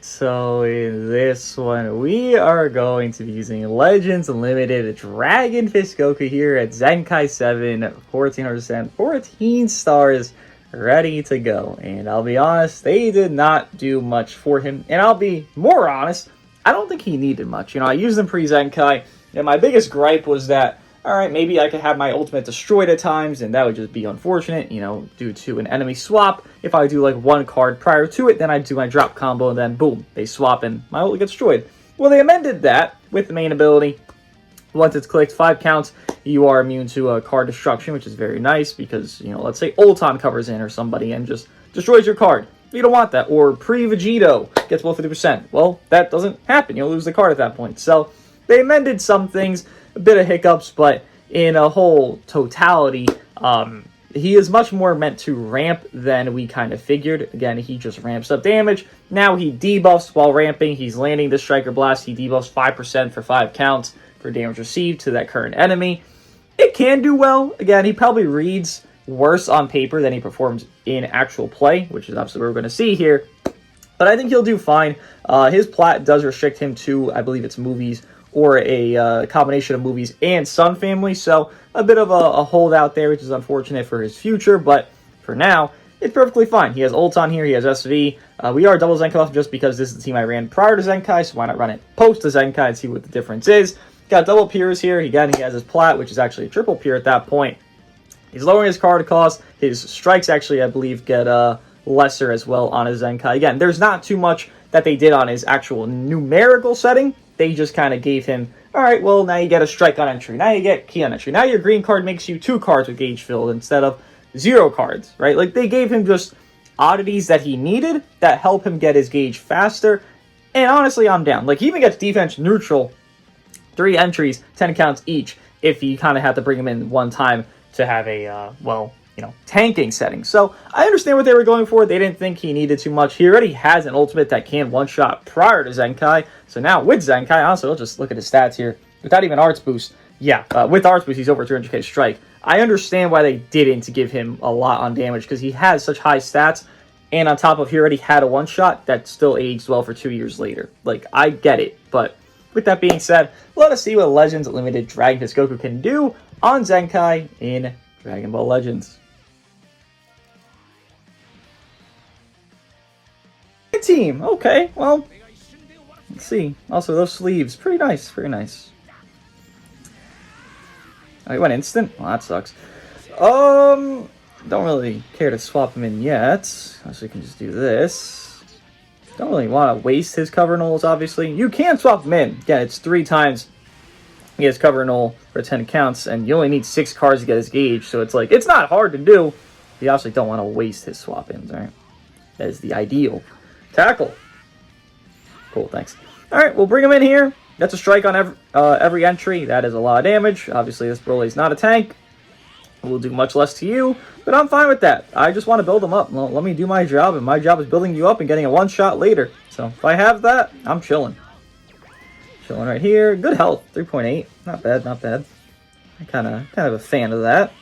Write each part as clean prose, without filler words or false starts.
Alright, so in this one, we are going to be using Legends Unlimited Dragon Fist Goku here at Zenkai 7, 1400%, 14 stars, ready to go. And I'll be honest, they did not do much for him. And I'll be more honest, I don't think he needed much. You know, I used him pre-Zenkai, and my biggest gripe was that, alright, maybe I could have my ultimate destroyed at times, and that would just be unfortunate, you know, due to an enemy swap. If I do like one card prior to it, then I do my drop combo, and then boom, they swap and my ult gets destroyed. Well, they amended that with the main ability. Once it's clicked 5 counts, you are immune to card destruction, which is very nice because, you know, let's say Ulton covers in or somebody and just destroys your card. You don't want that. Or pre-Vegito gets below 50%. Well, that doesn't happen. You'll lose the card at that point. So they amended some things, a bit of hiccups, but in a whole totality, he is much more meant to ramp than we kind of figured. Again, he just ramps up damage. Now he debuffs while ramping. He's landing the Striker Blast. He debuffs 5% for 5 counts for damage received to that current enemy. It can do well. Again, he probably reads worse on paper than he performs in actual play, which is obviously what we're going to see here. But I think he'll do fine. His plat does restrict him to, I believe it's movies, or a combination of movies and Sun Family, so a bit of a holdout there, which is unfortunate for his future, but for now, it's perfectly fine. He has Ulton here, he has SV. We are double Zenkai off just because this is the team I ran prior to Zenkai, so why not run it post to Zenkai and see what the difference is. Got double Piers here, again, he has his plat, which is actually a triple Pier at that point. He's lowering his card cost. His strikes actually, I believe, get lesser as well on his Zenkai. Again, there's not too much that they did on his actual numerical setting. They just kind of gave him, all right, well, now you get a strike on entry. Now you get key on entry. Now your green card makes you 2 cards with gauge filled instead of 0 cards, right? Like, they gave him just oddities that he needed that help him get his gauge faster. And honestly, I'm down. Like, he even gets defense neutral, 3 entries, 10 counts each, if you kind of have to bring him in one time to have a, well, you know, tanking setting. So I understand what they were going for. They didn't think he needed too much. He already has an ultimate that can one-shot prior to Zenkai. So now with Zenkai, honestly, we'll just look at his stats here. Without even Arts Boost, yeah, with Arts Boost, he's over 300k strike. I understand why they didn't give him a lot on damage because he has such high stats. And on top of he already had a one-shot that still aged well for 2 years later. Like, I get it. But with that being said, let us see what Legends Limited Dragon Fist Goku can do on Zenkai in Dragon Ball Legends. Team. Okay, well, let's see. Also, those sleeves, pretty nice, pretty nice. Oh, he went instant? Well, that sucks. Don't really care to swap him in yet, so we can just do this. Don't really want to waste his cover nulls, obviously. You can swap him in. Again, it's 3 times he has cover null for 10 counts, and you only need 6 cards to get his gauge, so it's like, it's not hard to do. You obviously don't want to waste his swap-ins, right? That is the ideal. Tackle. Cool, thanks. Alright, we'll bring him in here. That's a strike on every entry. That is a lot of damage. Obviously, this Broly's not a tank. We'll do much less to you, but I'm fine with that. I just want to build him up. Well, let me do my job, and my job is building you up and getting a one-shot later. So, if I have that, I'm chilling. Chilling right here. Good health, 3.8. Not bad, not bad. I'm kind of a fan of that.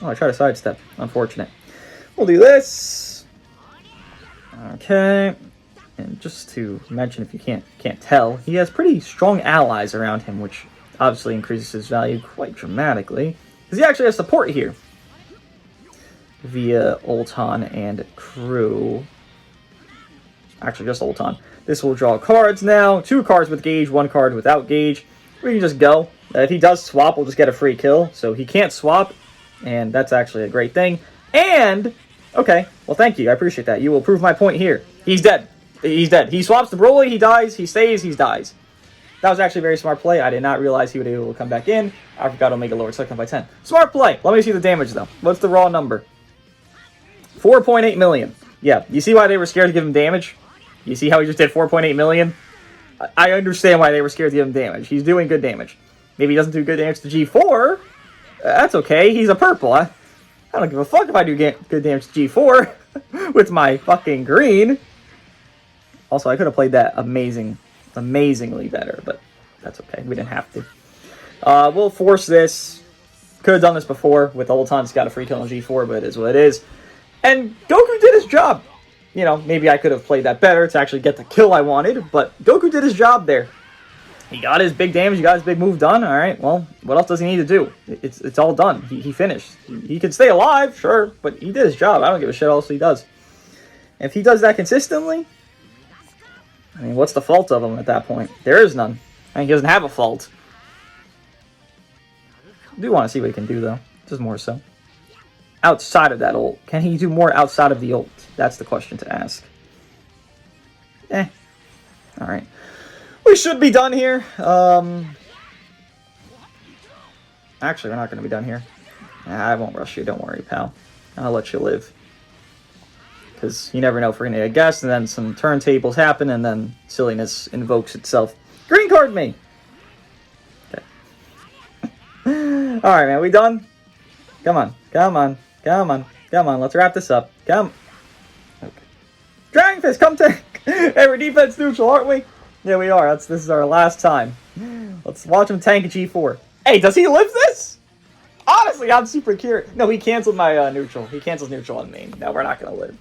Oh, I tried to sidestep. Unfortunate. We'll do this. Okay, and just to mention, if you can't tell, he has pretty strong allies around him, which obviously increases his value quite dramatically, because he actually has support here via Ulton and Crew. Actually, just Ulton. This will draw cards now. 2 cards with gauge, 1 card without gauge. We can just go. If he does swap, we'll just get a free kill. So he can't swap, and that's actually a great thing. And okay, well, thank you. I appreciate that. You will prove my point here. He's dead. He's dead. He swaps the Broly, he dies, he stays, he dies. That was actually a very smart play. I did not realize he would be able to come back in. I forgot Omega lowered second by 10. Smart play. Let me see the damage, though. What's the raw number? 4.8 million. Yeah, you see why they were scared to give him damage? You see how he just did 4.8 million? I understand why they were scared to give him damage. He's doing good damage. Maybe he doesn't do good damage to G4. That's okay. He's a purple. I don't give a fuck if I do good damage to G4 with my fucking green. Also, I could have played that amazingly better, but that's okay. We didn't have to. We'll force this. Could have done this before with Ulton. He's got a free kill on G4, but it is what it is. And Goku did his job. you know, maybe I could have played that better to actually get the kill I wanted, but Goku did his job there. He got his big damage, he got his big move done. All right, well, what else does he need to do? It's all done. He finished. He can stay alive, sure, but he did his job. I don't give a shit what else he does. If he does that consistently, I mean, what's the fault of him at that point? There is none. I mean, he doesn't have a fault. I do want to see what he can do, though. Just more so. Outside of that ult. Can he do more outside of the ult? That's the question to ask. Alright. We should be done here. Actually, we're not going to be done here. I won't rush you. Don't worry, pal. I'll let you live. Because you never know if we're going to get a guess, and then some turntables happen, and then silliness invokes itself. Green card me! Okay. Alright, man. We done? Come on. Come on. Come on. Come on. Let's wrap this up. Come. Okay. Dragon Fist, come tank! Hey, we're defense neutral, aren't we? Yeah, we are. This is our last time. Let's watch him tank a G4. Hey, does he live this? Honestly, I'm super curious. No, he canceled my neutral. He cancels neutral on me. No, we're not going to live.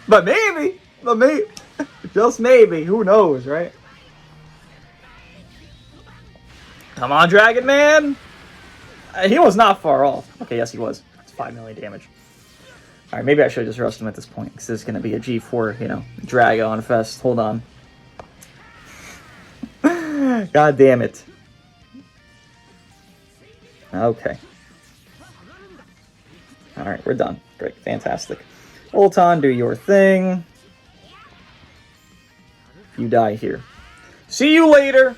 But maybe. But maybe. Just maybe. Who knows, right? Come on, Dragon Man. He was not far off. Okay, yes, he was. It's 5 million damage. Alright, maybe I should have just rushed him at this point. Because this is going to be a G4, you know, Dragon Fest. Hold on. God damn it. Okay. Alright, we're done. Great, fantastic. Ulton, do your thing. You die here. See you later,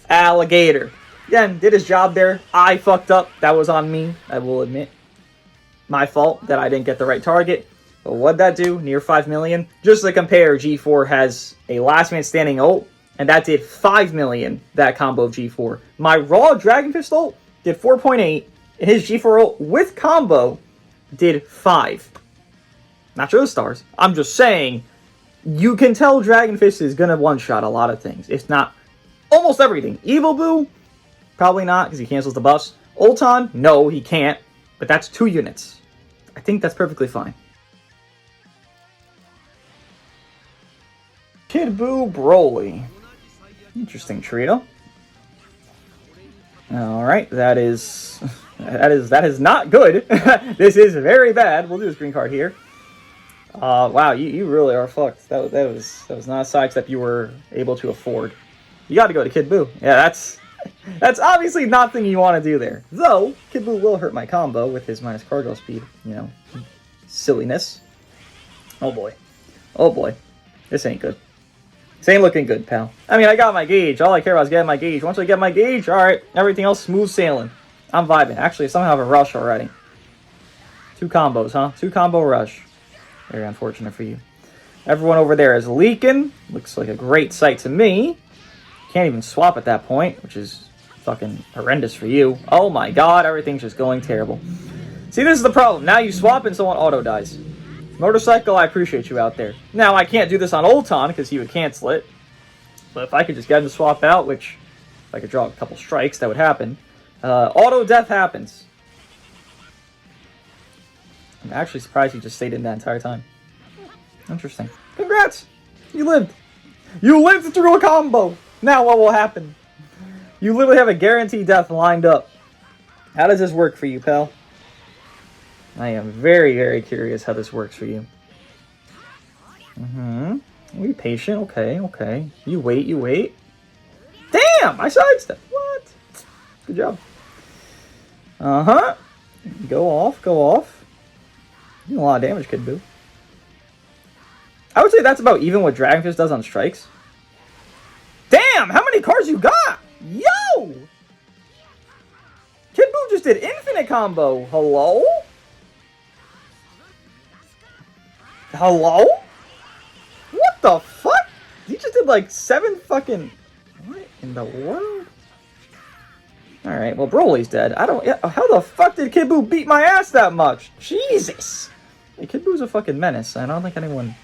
alligator. Again, did his job there. I fucked up. That was on me, I will admit. My fault that I didn't get the right target. But what'd that do? Near 5 million. Just to compare, G4 has a last man standing ult. And that did 5 million, that combo of G4. My raw Dragon Fist ult did 4.8. And his G4 ult with combo did 5. Not sure the stars. I'm just saying, you can tell Dragon Fist is going to one-shot a lot of things. If not, almost everything. Evil Boo? Probably not, because he cancels the buffs. Ulton? No, he can't. But that's 2 units. I think that's perfectly fine. Kid Boo Broly. Interesting trio. Alright, that is not good. This is very bad. We'll do this green card here. Wow, you really are fucked. That was not a sidestep you were able to afford. You gotta go to Kid Boo. Yeah, that's obviously nothing you want to do there. Though, Kid Boo will hurt my combo with his minus cargo speed, you know. Silliness. Oh boy. Oh boy. This ain't good. This ain't looking good, pal. I mean, I got my gauge. All I care about is getting my gauge. Once I get my gauge, alright, everything else smooth sailing. I'm vibing. Actually, somehow I have a rush already. 2 combos, huh? 2 combo rush. Very unfortunate for you. Everyone over there is leaking. Looks like a great sight to me. Can't even swap at that point, which is fucking horrendous for you. Oh my god, everything's just going terrible. See, this is the problem. Now you swap and someone auto dies. Motorcycle, I appreciate you out there. Now, I can't do this on Ulton because he would cancel it. But if I could just get him to swap out, which if I could draw a couple strikes, that would happen. Auto death happens. I'm actually surprised he just stayed in that entire time. Interesting. Congrats! You lived. You lived through a combo! Now what will happen? You literally have a guaranteed death lined up. How does this work for you, pal? I am very, very curious how this works for you. Be patient. Okay, okay. You wait, you wait. Damn! I sidestepped. What? Good job. Go off, go off. You do a lot of damage, Kid Boo. I would say that's about even what Dragon Fist does on strikes. Damn! How many cards you got? Yo! Kid Boo just did infinite combo. Hello? Hello? What the fuck? He just did like 7 fucking... What in the world? Alright, well, Broly's dead. I don't... How the fuck did Kid Boo beat my ass that much? Jesus! Hey, Kid Boo's a fucking menace. I don't think anyone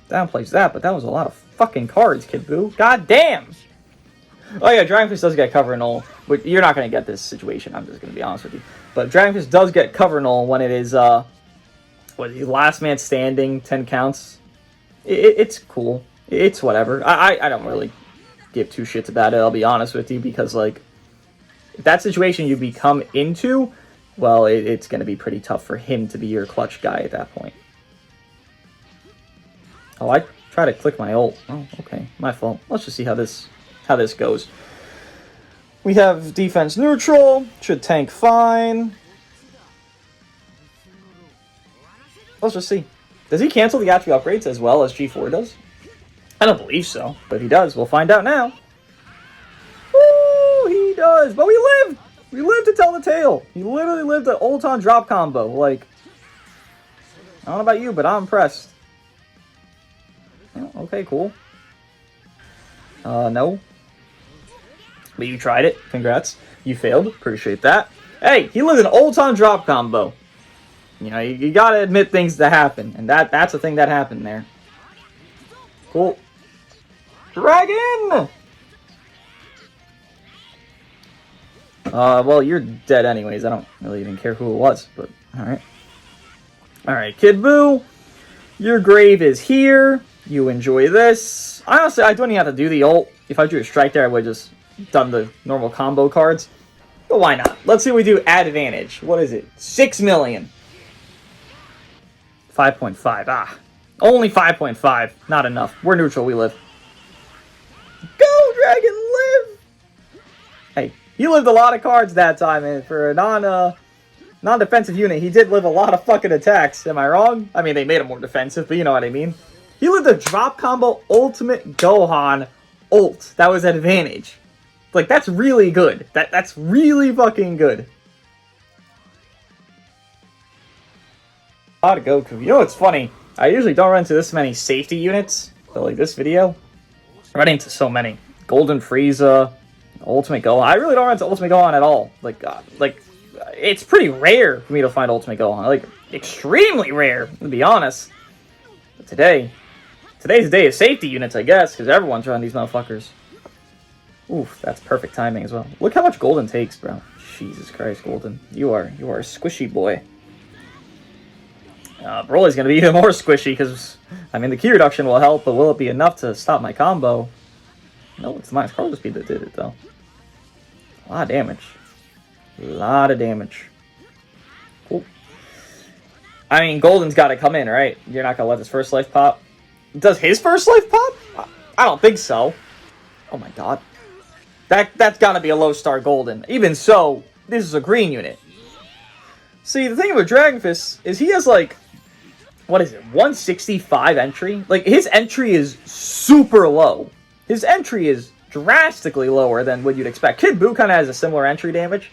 downplays that, but that was a lot of fucking cards, Kid Boo. God damn! Oh yeah, Dragon Fist does get cover null, but you're not going to get this situation. I'm just going to be honest with you. But Dragon Fist does get cover null when it is, what is he, last man standing, 10 counts. It's cool. It's whatever. I don't really give two shits about it, I'll be honest with you, because, like, if that situation you become into, well, it's going to be pretty tough for him to be your clutch guy at that point. Oh, I try to click my ult. Oh, okay. My fault. Let's just see how this goes. We have defense neutral. Should tank fine. Let's just see. Does he cancel the attribute upgrades as well as G4 does? I don't believe so, but if he does, we'll find out now. Woo, he does. But we lived. We lived to tell the tale. He literally lived an ult-on drop combo. Like, I don't know about you, but I'm impressed. Oh, okay, cool. No. But you tried it. Congrats. You failed. Appreciate that. Hey, he lived an ult-on drop combo. You know, you gotta admit things that happen, and that's a thing that happened there. Cool. Dragon! Well, you're dead anyways. I don't really even care who it was, but alright. Alright, Kid Buu. Your grave is here. You enjoy this. Honestly, I don't even have to do the ult. If I drew a strike there, I would have just done the normal combo cards. But why not? Let's see what we do at advantage. What is it? 6 million. 5.5. Ah. Only 5.5. Not enough. We're neutral. We live. Go, Dragon, live! Hey, he lived a lot of cards that time, and for a non-defensive unit, he did live a lot of fucking attacks. Am I wrong? I mean, they made him more defensive, but you know what I mean. He lived a drop combo Ultimate Gohan ult. That was advantage. Like, that's really good. That's really fucking good. A lot of Goku. You know what's funny? I usually don't run into this many safety units, but like this video, I'm running into so many. Golden Frieza, Ultimate Gohan. I really don't run into Ultimate Gohan at all. Like, it's pretty rare for me to find Ultimate Gohan. Like, extremely rare, to be honest. But today's the day of safety units, I guess, because everyone's running these motherfuckers. Oof, that's perfect timing as well. Look how much Golden takes, bro. Jesus Christ, Golden. You are a squishy boy. Broly's going to be even more squishy because, I mean, the key reduction will help, but will it be enough to stop my combo? No, it's the minus cargo speed that did it, though. A lot of damage. A lot of damage. Cool. I mean, Golden's got to come in, right? You're not going to let this first life pop? Does his first life pop? I don't think so. Oh my god. That's got to be a low star Golden. Even so, this is a green unit. See, the thing with Dragon Fist is he has, like, what is it, 165 entry? Like, his entry is super low. His entry is drastically lower than what you'd expect. Kid Buu kind of has a similar entry damage,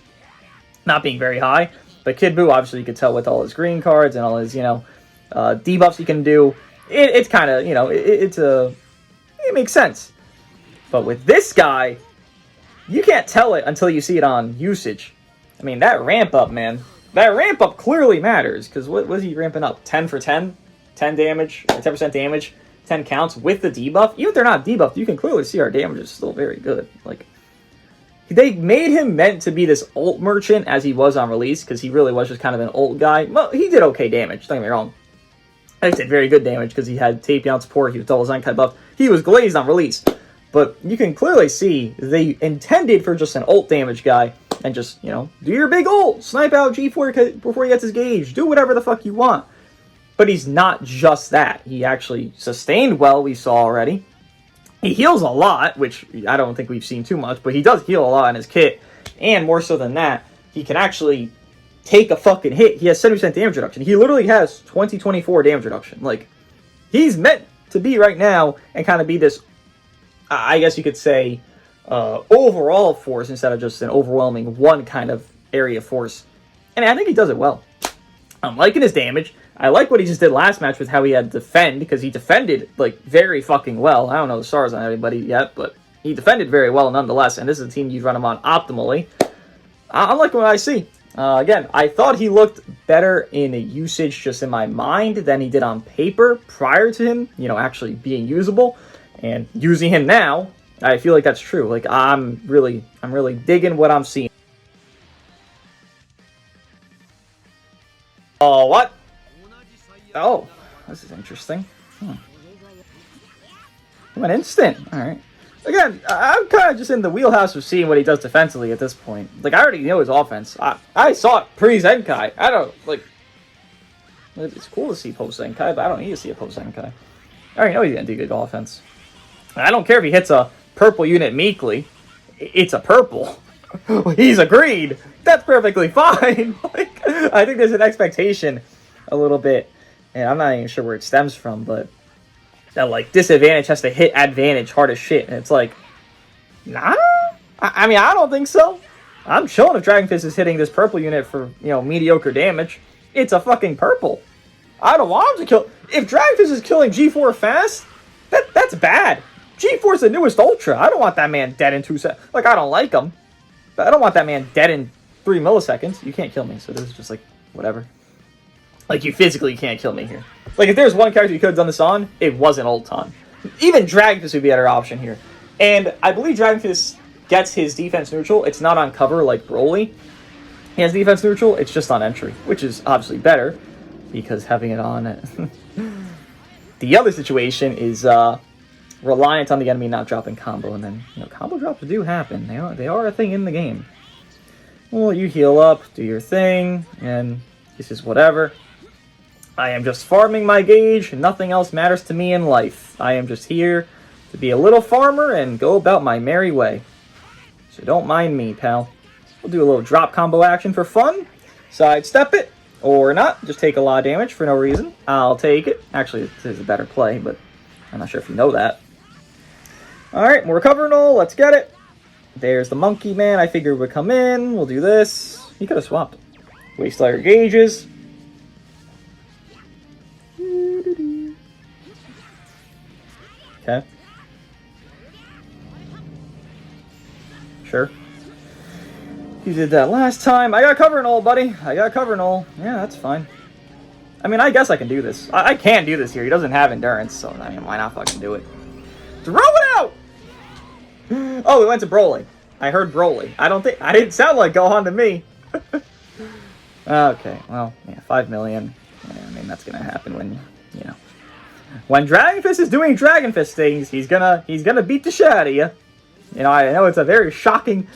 not being very high. But Kid Buu, obviously, you could tell with all his green cards and all his, you know, debuffs he can do. It's kind of, you know, it makes sense. But with this guy, you can't tell it until you see it on usage. I mean, that ramp up, man. That ramp up clearly matters, because what was he ramping up? 10 for 10? 10 damage, 10% damage, 10 counts with the debuff? Even if they're not debuffed, you can clearly see our damage is still very good. Like, they made him meant to be this ult merchant as he was on release, because he really was just kind of an ult guy. Well, he did okay damage, don't get me wrong. I did very good damage, because he had Tapion support, he was double Zenkai buff. He was glazed on release. But you can clearly see they intended for just an ult damage guy, and just, you know, do your big ult, snipe out G4 before he gets his gauge, do whatever the fuck you want. But he's not just that. He actually sustained well, we saw already. He heals a lot, which I don't think we've seen too much, but he does heal a lot in his kit. And more so than that, he can actually take a fucking hit. He has 70% damage reduction. He literally has 20-24 damage reduction. Like, he's meant to be right now and kind of be this, I guess you could say, overall force instead of just an overwhelming one kind of area force. And I think he does it well. I'm liking his damage. I like what he just did last match with how he had to defend, because he defended, like, very fucking well. I don't know the stars on anybody yet, but he defended very well nonetheless, and this is a team you'd run him on optimally. I'm liking what I see. Again, I thought he looked better in usage just in my mind than he did on paper prior to him, you know, actually being usable. And using him now, I feel like that's true. Like, I'm really digging what I'm seeing. Oh, what? Oh, this is interesting. Went instant. All right. Again, I'm kind of just in the wheelhouse of seeing what he does defensively at this point. Like, I already know his offense. I saw it pre-Zenkai. I don't, like... It's cool to see post-Zenkai, but I don't need to see a post-Zenkai. I already know he's going to do good offense. I don't care if he hits a purple unit meekly. It's a purple. He's agreed. That's perfectly fine. Like, I think there's an expectation a little bit, and I'm not even sure where it stems from, but that, like, disadvantage has to hit advantage hard as shit, and it's like, nah? I mean, I don't think so. I'm chilling if Dragon Fist is hitting this purple unit for, you know, mediocre damage. It's a fucking purple. I don't want him to kill... If Dragon Fist is killing G4 fast, that's bad. G4's the newest Ultra. I don't want that man dead in 2 seconds. Like, I don't like him, but I don't want that man dead in 3 milliseconds. You can't kill me, so this is just like, whatever. Like, you physically can't kill me here. Like, if there's one character you could have done this on, it wasn't Ulton. Even Dragon Fist would be a better option here. And I believe Dragon Fist gets his defense neutral. It's not on cover like Broly. He has defense neutral. It's just on entry, which is obviously better because having it on... The other situation is reliant on the enemy not dropping combo, and then, you know, combo drops do happen. They are a thing in the game. Well, you heal up, do your thing, and this is whatever. I am just farming my gauge, and nothing else matters to me in life. I am just here to be a little farmer and go about my merry way. So don't mind me, pal. We'll do a little drop combo action for fun. Sidestep it, or not. Just take a lot of damage for no reason. I'll take it. Actually, this is a better play, but I'm not sure if you know that. Alright, we're recovering all. Let's get it. There's the monkey man. I figured would come in. We'll do this. He could have swapped. Waste all your gauges. Okay. Sure. You did that last time. I got cover and all, buddy. I got cover and all. Yeah, that's fine. I mean, I guess I can do this. I can do this here. He doesn't have endurance, so I mean, why not fucking do it? Throw it out! Oh, we went to Broly. I heard Broly. I didn't sound like Gohan to me. Okay, well, yeah, 5 million. Yeah, I mean, that's gonna happen when, you know. When Dragon Fist is doing Dragon Fist things, he's gonna beat the shit out of you. You know, I know it's a very shocking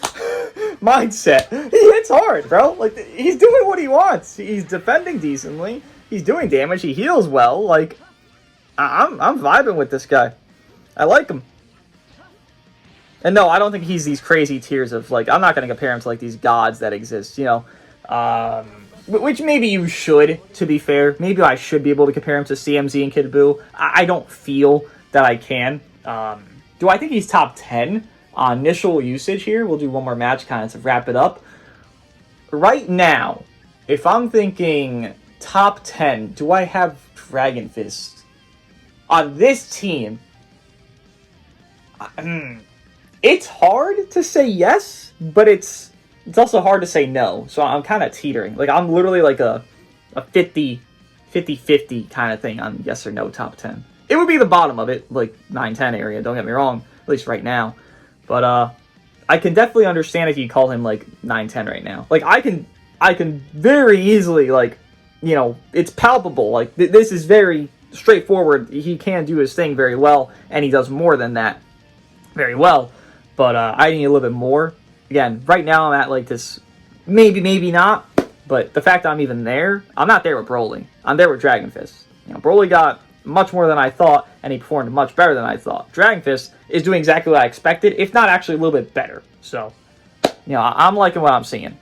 mindset. He hits hard, bro. Like, he's doing what he wants. He's defending decently. He's doing damage. He heals well. Like, I'm vibing with this guy. I like him. And no, I don't think he's these crazy tiers of, like, I'm not going to compare him to, like, these gods that exist, you know. Which maybe you should, to be fair. Maybe I should be able to compare him to CMZ and Kid Buu. I don't feel that I can. Do I think he's top 10 on initial usage here? We'll do one more match kind of to wrap it up. Right now, if I'm thinking top 10, do I have Dragon Fist on this team? It's hard to say yes, but it's also hard to say no. So I'm kind of teetering. Like, I'm literally like a 50-50 kind of thing on yes or no top 10. It would be the bottom of it, like 9-10 area, don't get me wrong, at least right now. But I can definitely understand if you call him like 9-10 right now. Like, I can very easily, like, you know, it's palpable. Like, this is very straightforward. He can do his thing very well, and he does more than that very well. But I need a little bit more. Again, right now I'm at like this, maybe not. But the fact that I'm even there, I'm not there with Broly. I'm there with Dragon Fist. You know, Broly got much more than I thought, and he performed much better than I thought. Dragon Fist is doing exactly what I expected, if not actually a little bit better. So, you know, I'm liking what I'm seeing.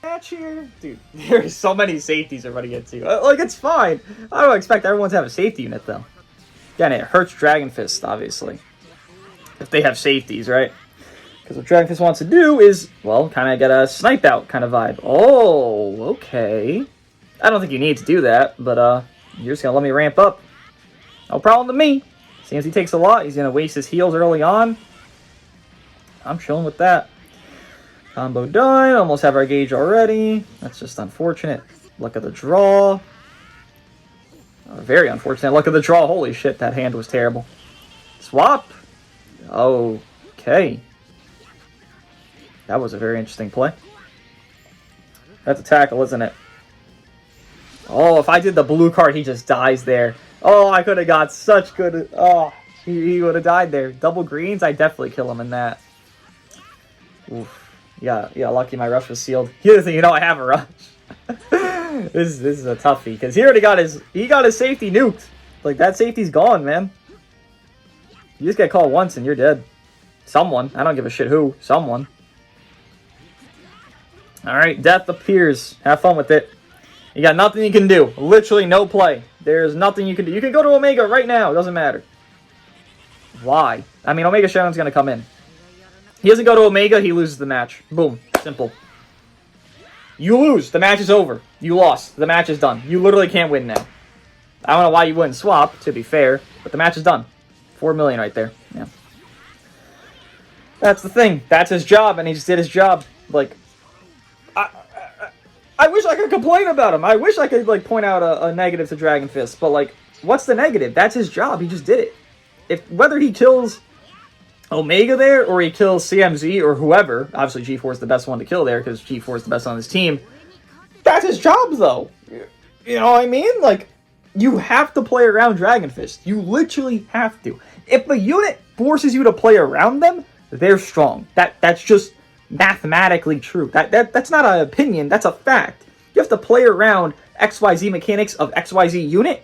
Match here? Dude, there's so many safeties I'm running into. Like, it's fine. I don't expect everyone to have a safety unit, though. Again, it hurts Dragon Fist, obviously, if they have safeties, right? Because what Dragon Fist wants to do is, well, kind of get a snipe out kind of vibe. Oh, okay. I don't think you need to do that, but you're just going to let me ramp up. No problem to me. Seems he takes a lot. He's going to waste his heals early on. I'm chilling with that. Combo done. Almost have our gauge already. That's just unfortunate. Luck of the draw. Very unfortunate. Luck of the draw. Holy shit, that hand was terrible. Swap. Okay. That was a very interesting play. That's a tackle, isn't it? Oh, if I did the blue card, he just dies there. Oh, I could have got such good... Oh, he would have died there. Double greens, I definitely kill him in that. Oof. Yeah, lucky my rush was sealed. He doesn't even know I have a rush. This is a toughie, because he already got his safety nuked. Like, that safety's gone, man. You just get called once and you're dead. Someone. I don't give a shit who. Someone. Alright, death appears. Have fun with it. You got nothing you can do. Literally no play. There's nothing you can do. You can go to Omega right now. It doesn't matter. Why? I mean, Omega Shadow's going to come in. He doesn't go to Omega, he loses the match. Boom. Simple. You lose. The match is over. You lost. The match is done. You literally can't win now. I don't know why you wouldn't swap, to be fair, but the match is done. 4 million right there. Yeah. That's the thing. That's his job, and he just did his job. Like, I wish I could complain about him. I wish I could, like, point out a negative to Dragon Fist, but, like, what's the negative? That's his job. He just did it. Whether he kills Omega there, or he kills CMZ, or whoever, obviously G4 is the best one to kill there, because G4 is the best on his team, that's his job, though. You know what I mean? Like, you have to play around Dragon Fist. You literally have to. If a unit forces you to play around them, they're strong. That's just mathematically true. That's not an opinion, that's a fact. You have to play around XYZ mechanics of XYZ unit.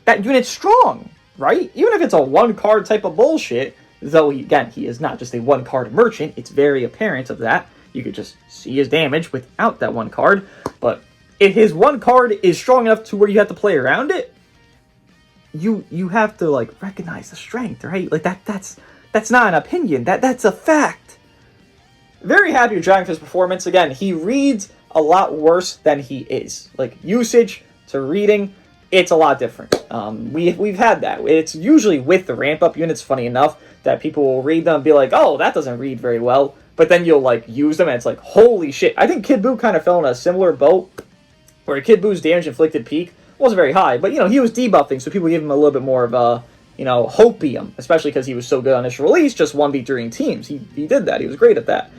That unit's strong, right? Even if it's a one-card type of bullshit, though, again, he is not just a one-card merchant, it's very apparent of that. You could just see his damage without that one card, but if his one card is strong enough to where you have to play around it, you have to, like, recognize the strength, right? Like, that's not an opinion, that's a fact. Very happy with Dragon Fist's performance. Again, he reads a lot worse than he is. Like, usage to reading, it's a lot different. We've had that. It's usually with the ramp-up units, funny enough, that people will read them and be like, oh, that doesn't read very well. But then you'll, like, use them and it's like, holy shit. I think Kid Buu kind of fell in a similar boat, where Kid Buu's damage inflicted peak wasn't very high. But, you know, he was debuffing, so people gave him a little bit more of a, you know, hopium, especially because he was so good on his release, just 1v3 teams. He did that. He was great at that.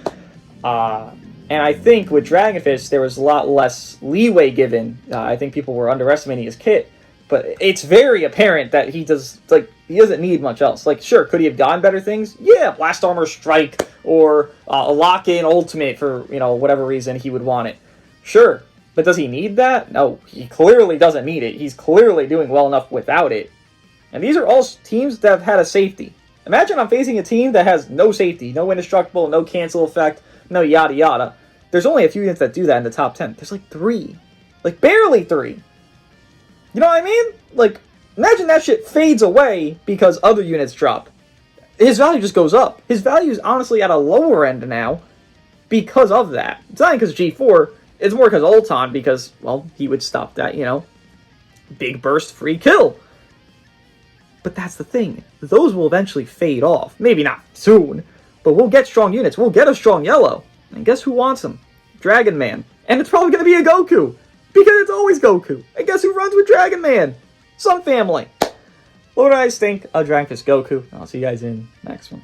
And I think with Dragon Fist, there was a lot less leeway given. I think people were underestimating his kit. But it's very apparent that he doesn't need much else. Like, sure, could he have gotten better things? Yeah, Blast Armor Strike, or a lock-in ultimate for, you know, whatever reason he would want it. Sure, but does he need that? No, he clearly doesn't need it. He's clearly doing well enough without it. And these are all teams that have had a safety. Imagine I'm facing a team that has no safety, no indestructible, no cancel effect, no yada yada. There's only a few units that do that in the top 10. There's like 3. Like, barely 3. You know what I mean? Like, imagine that shit fades away because other units drop. His value just goes up. His value is honestly at a lower end now because of that. It's not because G4, it's more because Ulton, because, well, he would stop that, you know, big burst free kill. But that's the thing. Those will eventually fade off. Maybe not soon, but we'll get strong units. We'll get a strong yellow. And guess who wants them? Dragon Man. And it's probably going to be a Goku. Because it's always Goku. And guess who runs with Dragon Man? Some family. What do you guys think of Dragon Fist Goku? I'll see you guys in the next one.